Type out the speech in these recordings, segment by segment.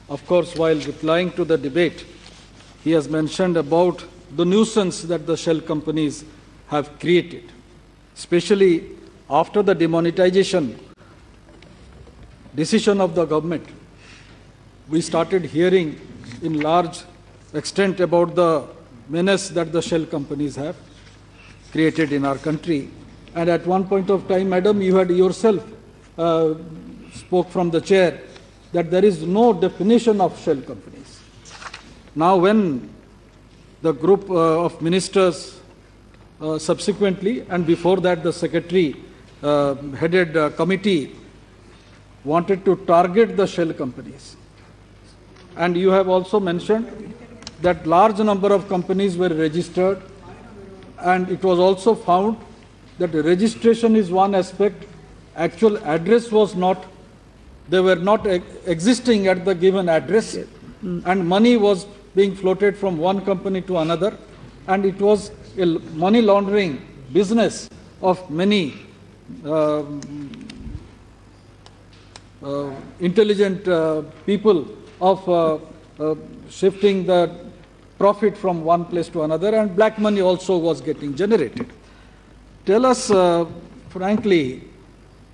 Of course, while replying to the debate, he has mentioned about the nuisance that the shell companies have created, especially after the demonetization decision of the government. We started hearing in large extent about the menace that the shell companies have created in our country. And at one point of time, Madam, you had yourself spoke from the chair that there is no definition of shell companies. Now, when the group of ministers subsequently, and before that the secretary headed committee wanted to target the shell companies. And you have also mentioned that large number of companies were registered, and it was also found that registration is one aspect, actual address was not, they were not existing at the given address, and money was being floated from one company to another, and it was a money laundering business of many intelligent people of shifting the profit from one place to another, and black money also was getting generated. Tell us frankly,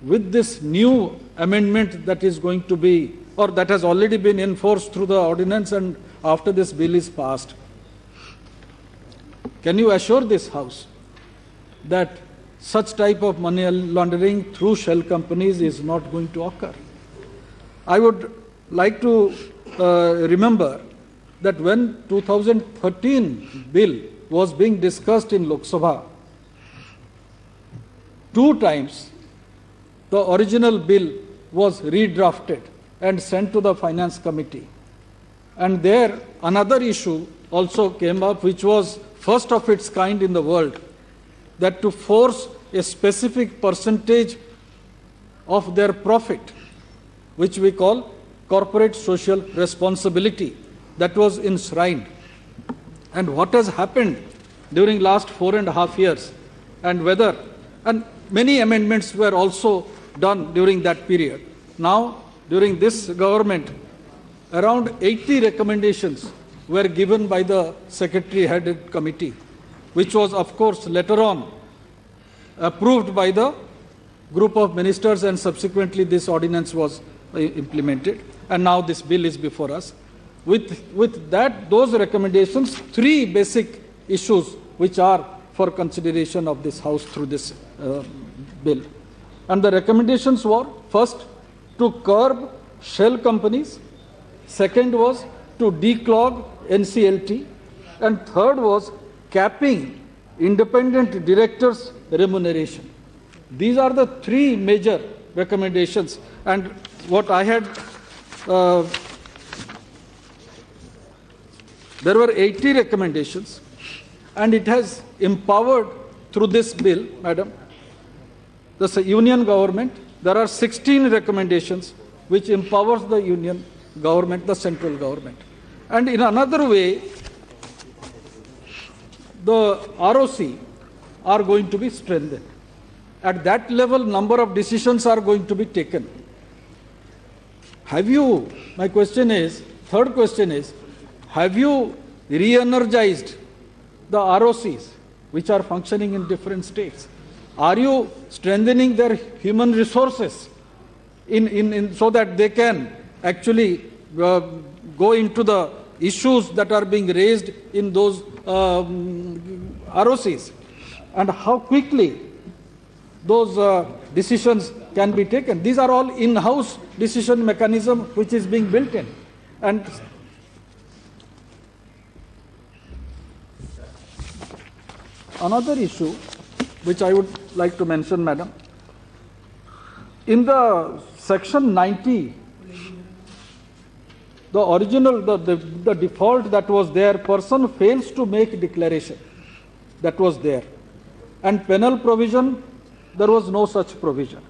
with this new amendment that is going to be, or that has already been enforced through the ordinance and after this bill is passed, can you assure this House that such type of money laundering through shell companies is not going to occur? I would like to remember that when 2013 bill was being discussed in Lok Sabha, 2 times the original bill was redrafted and sent to the Finance Committee. And there another issue also came up, which was first of its kind in the world, that to force a specific percentage of their profit, which we call corporate social responsibility, that was enshrined. And what has happened during last 4.5 years, and whether, and many amendments were also done during that period. Now, during this government, around 80 recommendations were given by the secretary-headed committee, which was, of course, later on approved by the group of ministers, and subsequently this ordinance was implemented, and now this bill is before us. With that, those recommendations, 3 basic issues which are for consideration of this House through this bill. And the recommendations were, first, to curb shell companies, second was to declog NCLT, and third was capping independent directors' remuneration. These are the 3 major recommendations, and what I had, there were 80 recommendations, and it has empowered through this bill, Madam, the union government. There are 16 recommendations which empowers the union government, the central government. And in another way, the ROC are going to be strengthened. At that level, number of decisions are going to be taken. Have you, my question is, third question is, have you re-energized the ROCs which are functioning in different states? Are you strengthening their human resources so that they can actually go into the issues that are being raised in those ROCs? And how quickly those decisions can be taken? These are all in-house decision mechanism which is being built in. And another issue which I would like to mention, Madam, in the section 90, the original, the default that was there, person fails to make declaration, that was there. And penal provision, there was no such provision.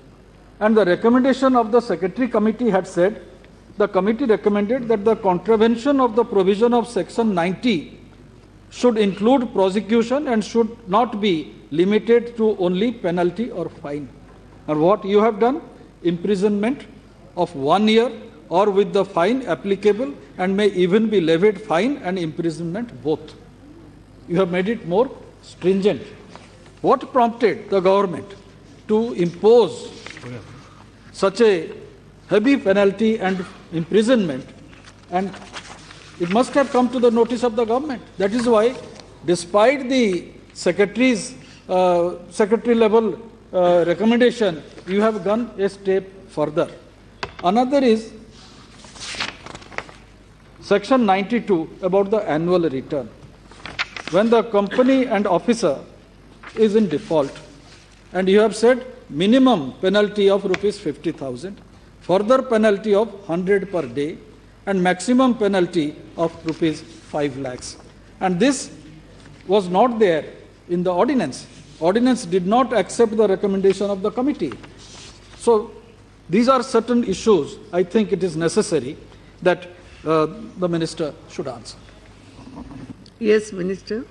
And the recommendation of the Secretary Committee had said, the committee recommended that the contravention of the provision of section 90 should include prosecution and should not be limited to only penalty or fine. And what you have done? Imprisonment of 1 year or with the fine applicable, and may even be levied fine and imprisonment both. You have made it more stringent. What prompted the government to impose such a heavy penalty and imprisonment? And it must have come to the notice of the government. That is why, despite the secretary level recommendation, you have gone a step further. Another is Section 92 about the annual return. When the company and officer is in default, and you have said minimum penalty of rupees 50,000, further penalty of 100 per day, and maximum penalty of rupees 5 lakhs. And this was not there in the ordinance. Ordinance did not accept the recommendation of the committee. So these are certain issues I think it is necessary that the minister should answer. Yes, Minister.